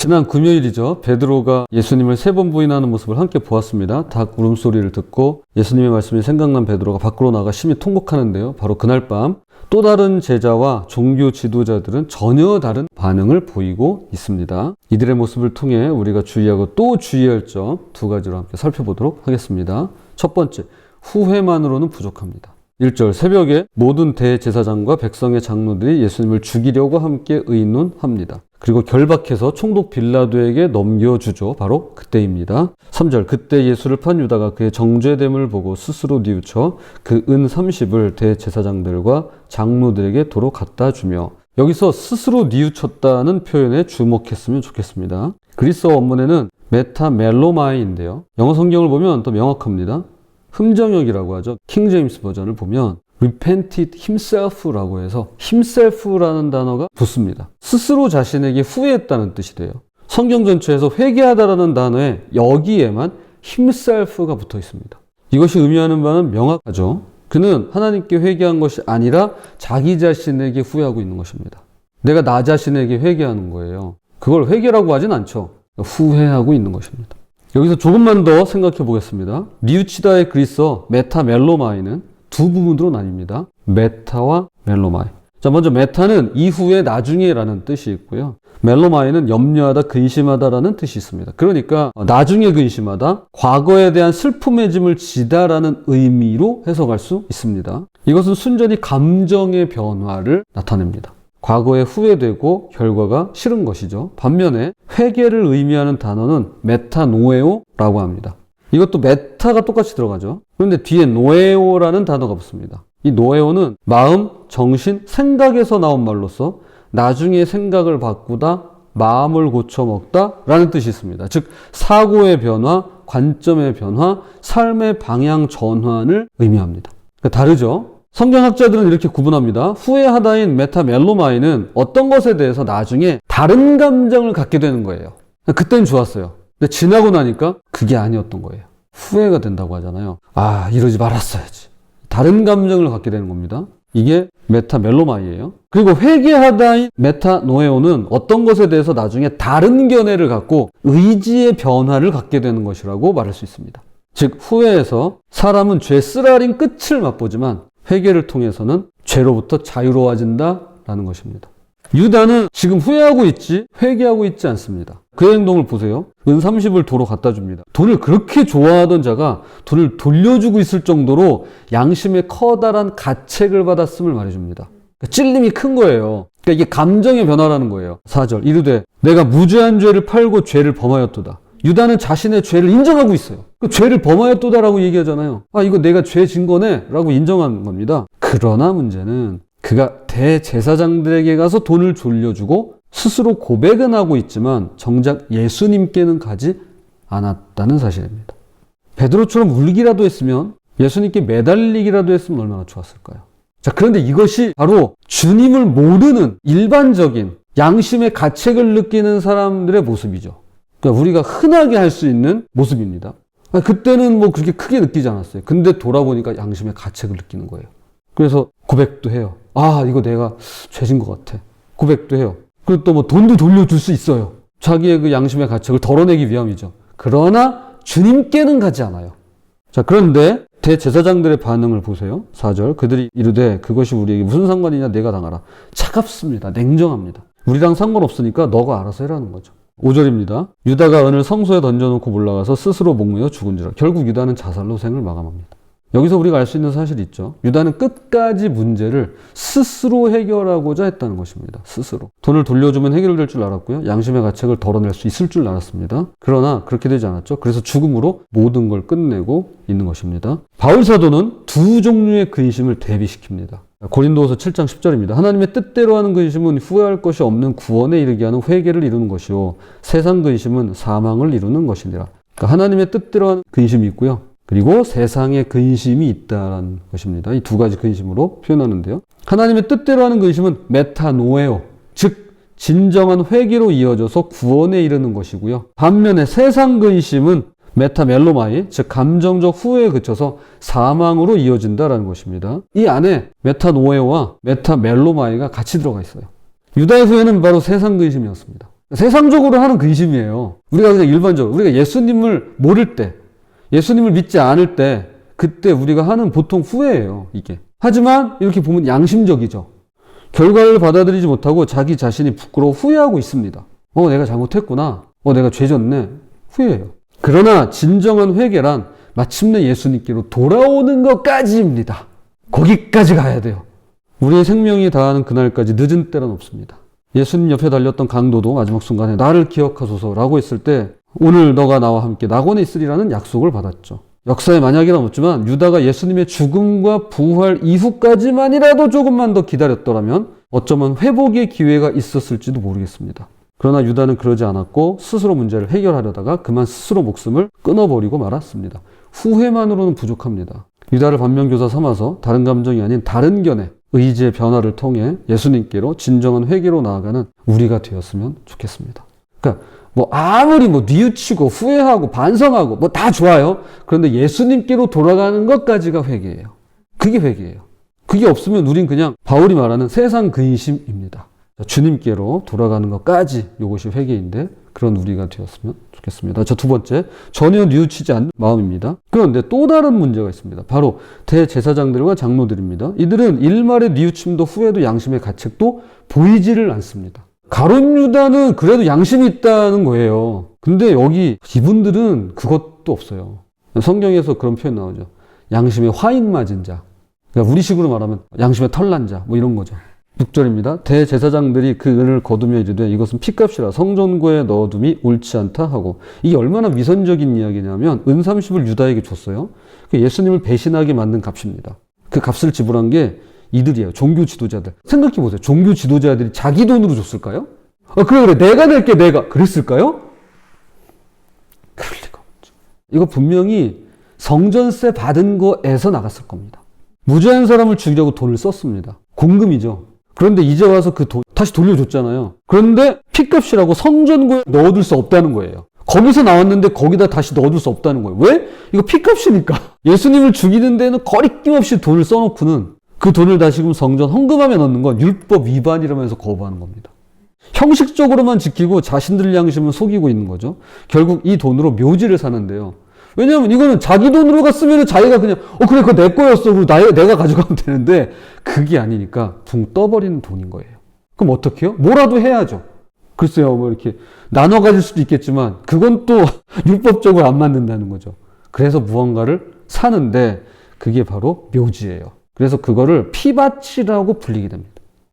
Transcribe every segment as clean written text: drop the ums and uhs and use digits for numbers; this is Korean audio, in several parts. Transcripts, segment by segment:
지난 금요일이죠. 베드로가 예수님을 3번 부인하는 모습을 함께 보았습니다. 닭 울음소리를 듣고 예수님의 말씀이 생각난 베드로가 밖으로 나가 심히 통곡하는데요. 바로 그날 밤 또 다른 제자와 종교 지도자들은 전혀 다른 반응을 보이고 있습니다. 이들의 모습을 통해 우리가 주의하고 또 주의할 점 2가지로 함께 살펴보도록 하겠습니다. 첫 번째, 후회만으로는 부족합니다. 1절, 새벽에 모든 대제사장과 백성의 장로들이 예수님을 죽이려고 함께 의논합니다. 그리고 결박해서 총독 빌라도에게 넘겨주죠. 바로 그때입니다. 3절, 그때 예수를 판 유다가 그의 정죄됨을 보고 스스로 뉘우쳐 그 은 30을 대제사장들과 장로들에게 도로 갖다 주며, 여기서 스스로 뉘우쳤다는 표현에 주목했으면 좋겠습니다. 그리스어 원문에는 메타멜로마이인데요. 영어 성경을 보면 더 명확합니다. 흠정역이라고 하죠. 킹 제임스 버전을 보면 repented himself라고 해서 himself라는 단어가 붙습니다. 스스로 자신에게 후회했다는 뜻이 돼요. 성경 전체에서 회개하다라는 단어에 여기에만 himself가 붙어 있습니다. 이것이 의미하는 바는 명확하죠. 그는 하나님께 회개한 것이 아니라 자기 자신에게 후회하고 있는 것입니다. 내가 나 자신에게 회개하는 거예요. 그걸 회개라고 하진 않죠. 후회하고 있는 것입니다. 여기서 조금만 더 생각해 보겠습니다. 뉘우치다의 그리스어 메타멜로마이는 두 부분으로 나뉩니다. 메타와 멜로마이. 자, 먼저 메타는 이후에 나중에라는 뜻이 있고요. 멜로마이는 염려하다, 근심하다라는 뜻이 있습니다. 그러니까 나중에 근심하다, 과거에 대한 슬픔의 짐을 지다라는 의미로 해석할 수 있습니다. 이것은 순전히 감정의 변화를 나타냅니다. 과거에 후회되고 결과가 싫은 것이죠. 반면에 회개를 의미하는 단어는 메타노에오라고 합니다. 이것도 메타가 똑같이 들어가죠. 그런데 뒤에 노에오라는 단어가 붙습니다. 이 노에오는 마음, 정신, 생각에서 나온 말로서 나중에 생각을 바꾸다, 마음을 고쳐먹다 라는 뜻이 있습니다. 즉 사고의 변화, 관점의 변화, 삶의 방향 전환을 의미합니다. 그러니까 다르죠. 성경학자들은 이렇게 구분합니다. 후회하다인 메타멜로마이는 어떤 것에 대해서 나중에 다른 감정을 갖게 되는 거예요. 그때는 좋았어요. 근데 지나고 나니까 그게 아니었던 거예요. 후회가 된다고 하잖아요. 아, 이러지 말았어야지. 다른 감정을 갖게 되는 겁니다. 이게 메타멜로마이예요. 그리고 회개하다인 메타노에오는 어떤 것에 대해서 나중에 다른 견해를 갖고 의지의 변화를 갖게 되는 것이라고 말할 수 있습니다. 즉 후회에서 사람은 죄 쓰라린 끝을 맛보지만 회개를 통해서는 죄로부터 자유로워진다라는 것입니다. 유다는 지금 후회하고 있지 회개하고 있지 않습니다. 그의 행동을 보세요. 은 30을 도로 갖다 줍니다. 돈을 그렇게 좋아하던 자가 돈을 돌려주고 있을 정도로 양심의 커다란 가책을 받았음을 말해줍니다. 그러니까 찔림이 큰 거예요. 그러니까 이게 감정의 변화라는 거예요. 4절, 이르되 내가 무죄한 죄를 팔고 죄를 범하였도다. 유다는 자신의 죄를 인정하고 있어요. 그 죄를 범하였도다라고 얘기하잖아요. 아, 이거 내가 죄 진 거네 라고 인정한 겁니다. 그러나 문제는 그가 대제사장들에게 가서 돈을 돌려주고 스스로 고백은 하고 있지만 정작 예수님께는 가지 않았다는 사실입니다. 베드로처럼 울기라도 했으면, 예수님께 매달리기라도 했으면 얼마나 좋았을까요? 자, 그런데 이것이 바로 주님을 모르는 일반적인 양심의 가책을 느끼는 사람들의 모습이죠. 그러니까 우리가 흔하게 할 수 있는 모습입니다. 그때는 뭐 그렇게 크게 느끼지 않았어요. 근데 돌아보니까 양심의 가책을 느끼는 거예요. 그래서 고백도 해요. 아, 이거 내가 죄진 것 같아. 고백도 해요. 그리고 또 뭐 돈도 돌려줄 수 있어요. 자기의 그 양심의 가책을 덜어내기 위함이죠. 그러나 주님께는 가지 않아요. 자, 그런데 대제사장들의 반응을 보세요. 4절, 그들이 이르되 그것이 우리에게 무슨 상관이냐, 내가 당하라. 차갑습니다. 냉정합니다. 우리랑 상관없으니까 너가 알아서 해라는 거죠. 5절입니다. 유다가 은을 성소에 던져놓고 올라가서 스스로 목매어 죽은지라. 결국 유다는 자살로 생을 마감합니다. 여기서 우리가 알 수 있는 사실이 있죠. 유다는 끝까지 문제를 스스로 해결하고자 했다는 것입니다. 스스로. 돈을 돌려주면 해결될 줄 알았고요. 양심의 가책을 덜어낼 수 있을 줄 알았습니다. 그러나 그렇게 되지 않았죠. 그래서 죽음으로 모든 걸 끝내고 있는 것입니다. 바울 사도는 두 종류의 근심을 대비시킵니다. 고린도후서 7장 10절입니다. 하나님의 뜻대로 하는 근심은 후회할 것이 없는 구원에 이르게 하는 회개를 이루는 것이요, 세상 근심은 사망을 이루는 것이니라. 그러니까 하나님의 뜻대로 하는 근심이 있고요, 그리고 세상의 근심이 있다는 것입니다. 이 2가지 근심으로 표현하는데요. 하나님의 뜻대로 하는 근심은 메타노에오, 즉 진정한 회개로 이어져서 구원에 이르는 것이고요. 반면에 세상 근심은 메타멜로마이, 즉 감정적 후회에 그쳐서 사망으로 이어진다는 것입니다. 이 안에 메타노에오와 메타멜로마이가 같이 들어가 있어요. 유다의 후회는 바로 세상 근심이었습니다. 세상적으로 하는 근심이에요. 우리가 그냥 일반적으로, 우리가 예수님을 모를 때, 예수님을 믿지 않을 때, 그때 우리가 하는 보통 후회예요, 이게. 하지만 이렇게 보면 양심적이죠. 결과를 받아들이지 못하고 자기 자신이 부끄러워 후회하고 있습니다. 내가 잘못했구나. 내가 죄졌네. 후회해요. 그러나 진정한 회개란 마침내 예수님께로 돌아오는 것까지입니다. 거기까지 가야 돼요. 우리의 생명이 다하는 그날까지 늦은 때란 없습니다. 예수님 옆에 달렸던 강도도 마지막 순간에 나를 기억하소서라고 했을 때 오늘 너가 나와 함께 낙원에 있으리라는 약속을 받았죠. 역사에 만약이란 없지만 유다가 예수님의 죽음과 부활 이후까지만이라도 조금만 더 기다렸더라면 어쩌면 회복의 기회가 있었을지도 모르겠습니다. 그러나 유다는 그러지 않았고 스스로 문제를 해결하려다가 그만 스스로 목숨을 끊어버리고 말았습니다. 후회만으로는 부족합니다. 유다를 반면교사 삼아서 다른 감정이 아닌 다른 견해, 의지의 변화를 통해 예수님께로 진정한 회개로 나아가는 우리가 되었으면 좋겠습니다. 그러니까 아무리 뉘우치고 후회하고 반성하고 다 좋아요. 그런데 예수님께로 돌아가는 것까지가 회개예요. 그게 회개예요. 그게 없으면 우린 그냥 바울이 말하는 세상 근심입니다. 주님께로 돌아가는 것까지 이것이 회개인데 그런 우리가 되었으면 좋겠습니다. 두 번째, 전혀 뉘우치지 않는 마음입니다. 그런데 또 다른 문제가 있습니다. 바로 대제사장들과 장로들입니다. 이들은 일말의 뉘우침도 후회도 양심의 가책도 보이지를 않습니다. 가룟 유다는 그래도 양심이 있다는 거예요. 근데 여기 이분들은 그것도 없어요. 성경에서 그런 표현 나오죠. 양심의 화인 맞은 자. 그러니까 우리식으로 말하면 양심의 털난 자, 이런 거죠. 6절입니다. 대제사장들이 그 은을 거두며 이르되 이것은 피값이라 성전고에 넣어둠이 옳지 않다 하고, 이게 얼마나 위선적인 이야기냐면 은 30을 유다에게 줬어요. 예수님을 배신하게 만든 값입니다. 그 값을 지불한 게 이들이에요. 종교 지도자들. 생각해 보세요. 종교 지도자들이 자기 돈으로 줬을까요? 그래 내가 낼게 내가 그랬을까요? 그럴 리가 없죠. 이거 분명히 성전세 받은 거에서 나갔을 겁니다. 무죄한 사람을 죽이려고 돈을 썼습니다. 공금이죠. 그런데 이제 와서 그 돈 다시 돌려줬잖아요. 그런데 피값이라고 성전고에 넣어둘 수 없다는 거예요. 거기서 나왔는데 거기다 다시 넣어둘 수 없다는 거예요. 왜? 이거 피값이니까. 예수님을 죽이는 데는 거리낌 없이 돈을 써놓고는 그 돈을 다시금 성전 헌금함에 넣는 건 율법 위반이라면서 거부하는 겁니다. 형식적으로만 지키고 자신들 양심은 속이고 있는 거죠. 결국 이 돈으로 묘지를 사는데요. 왜냐하면 이거는 자기 돈으로 갔으면 자기가 그냥 그래 그거 내 거였어. 내가 가져가면 되는데 그게 아니니까 붕 떠버리는 돈인 거예요. 그럼 어떻게 해요? 뭐라도 해야죠. 글쎄요, 이렇게 나눠 가질 수도 있겠지만 그건 또 율법적으로 안 맞는다는 거죠. 그래서 무언가를 사는데 그게 바로 묘지예요. 그래서 그거를 피밭이라고 불리게 됩니다.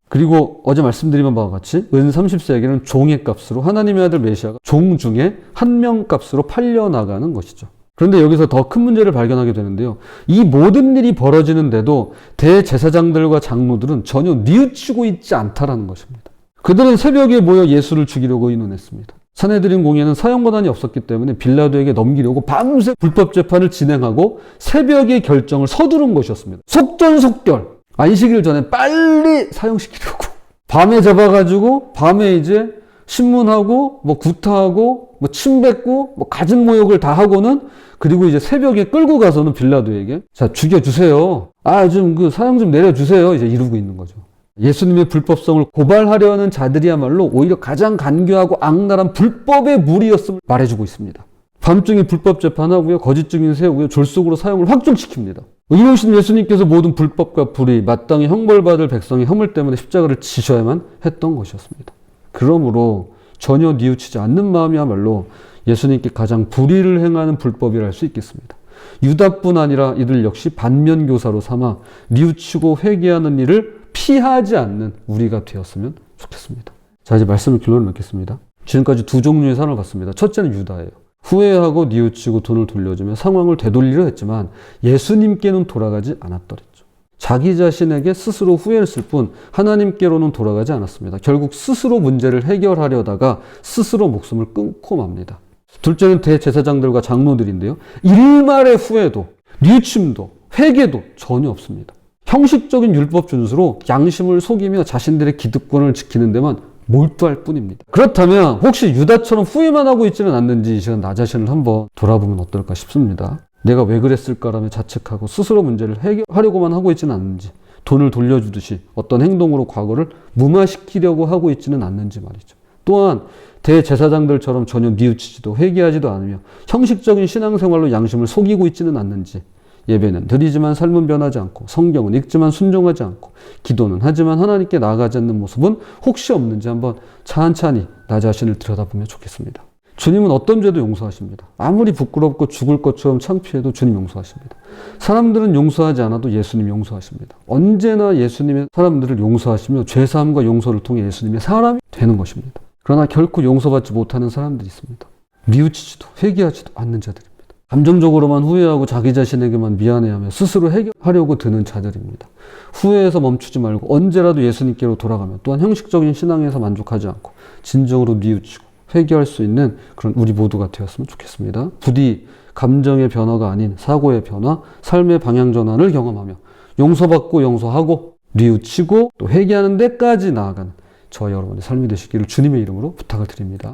그리고 어제 말씀드린 바와 같이 은 30세겔은 종의 값으로 하나님의 아들 메시아가 종 중에 한 명 값으로 팔려나가는 것이죠. 그런데 여기서 더 큰 문제를 발견하게 되는데요. 이 모든 일이 벌어지는데도 대제사장들과 장로들은 전혀 뉘우치고 있지 않다라는 것입니다. 그들은 새벽에 모여 예수를 죽이려고 의논했습니다. 산헤드린 공회는 사형 권한이 없었기 때문에 빌라도에게 넘기려고 밤새 불법 재판을 진행하고 새벽에 결정을 서두른 것이었습니다. 속전속결. 안식일 전에 빨리 사형시키려고. 밤에 잡아가지고 밤에 이제 신문하고 구타하고 침 뱉고 가진 모욕을 다 하고는, 그리고 이제 새벽에 끌고 가서는 빌라도에게 자 죽여주세요. 좀 사형 좀 내려주세요. 이제 이러고 있는 거죠. 예수님의 불법성을 고발하려는 자들이야말로 오히려 가장 간교하고 악랄한 불법의 무리였음을 말해주고 있습니다. 밤중에 불법 재판하고요, 거짓 증인 세우고요, 졸속으로 사형을 확정시킵니다. 이오신 예수님께서 모든 불법과 불의, 마땅히 형벌받을 백성의 허물 때문에 십자가를 지셔야만 했던 것이었습니다. 그러므로 전혀 뉘우치지 않는 마음이야말로 예수님께 가장 불의를 행하는 불법이라 할 수 있겠습니다. 유다뿐 아니라 이들 역시 반면교사로 삼아 뉘우치고 회개하는 일을 피하지 않는 우리가 되었으면 좋겠습니다. 자, 이제 말씀을 결론을 맺겠습니다. 지금까지 두 종류의 사람을 봤습니다. 첫째는 유다예요. 후회하고 뉘우치고 돈을 돌려주며 상황을 되돌리려 했지만 예수님께는 돌아가지 않았더랬죠. 자기 자신에게 스스로 후회했을 뿐 하나님께로는 돌아가지 않았습니다. 결국 스스로 문제를 해결하려다가 스스로 목숨을 끊고 맙니다. 둘째는 대제사장들과 장로들인데요. 일말의 후회도, 뉘우침도, 회개도 전혀 없습니다. 형식적인 율법 준수로 양심을 속이며 자신들의 기득권을 지키는 데만 몰두할 뿐입니다. 그렇다면 혹시 유다처럼 후회만 하고 있지는 않는지 이 시간 나 자신을 한번 돌아보면 어떨까 싶습니다. 내가 왜 그랬을까라며 자책하고 스스로 문제를 해결하려고만 하고 있지는 않는지, 돈을 돌려주듯이 어떤 행동으로 과거를 무마시키려고 하고 있지는 않는지 말이죠. 또한 대제사장들처럼 전혀 뉘우치지도 회개하지도 않으며 형식적인 신앙생활로 양심을 속이고 있지는 않는지, 예배는 드리지만 삶은 변하지 않고, 성경은 읽지만 순종하지 않고, 기도는 하지만 하나님께 나아가지 않는 모습은 혹시 없는지 한번 찬찬히 나 자신을 들여다보면 좋겠습니다. 주님은 어떤 죄도 용서하십니다. 아무리 부끄럽고 죽을 것처럼 창피해도 주님 용서하십니다. 사람들은 용서하지 않아도 예수님 용서하십니다. 언제나 예수님의 사람들을 용서하시며 죄사함과 용서를 통해 예수님의 사람이 되는 것입니다. 그러나 결코 용서받지 못하는 사람들이 있습니다. 뉘우치지도 회개하지도 않는 자들입니다. 감정적으로만 후회하고 자기 자신에게만 미안해하며 스스로 해결하려고 드는 자들입니다. 후회해서 멈추지 말고 언제라도 예수님께로 돌아가며, 또한 형식적인 신앙에서 만족하지 않고 진정으로 뉘우치고 회개할 수 있는 그런 우리 모두가 되었으면 좋겠습니다. 부디 감정의 변화가 아닌 사고의 변화, 삶의 방향 전환을 경험하며 용서받고 용서하고 뉘우치고 또 회개하는 데까지 나아가는 저와 여러분의 삶이 되시기를 주님의 이름으로 부탁을 드립니다.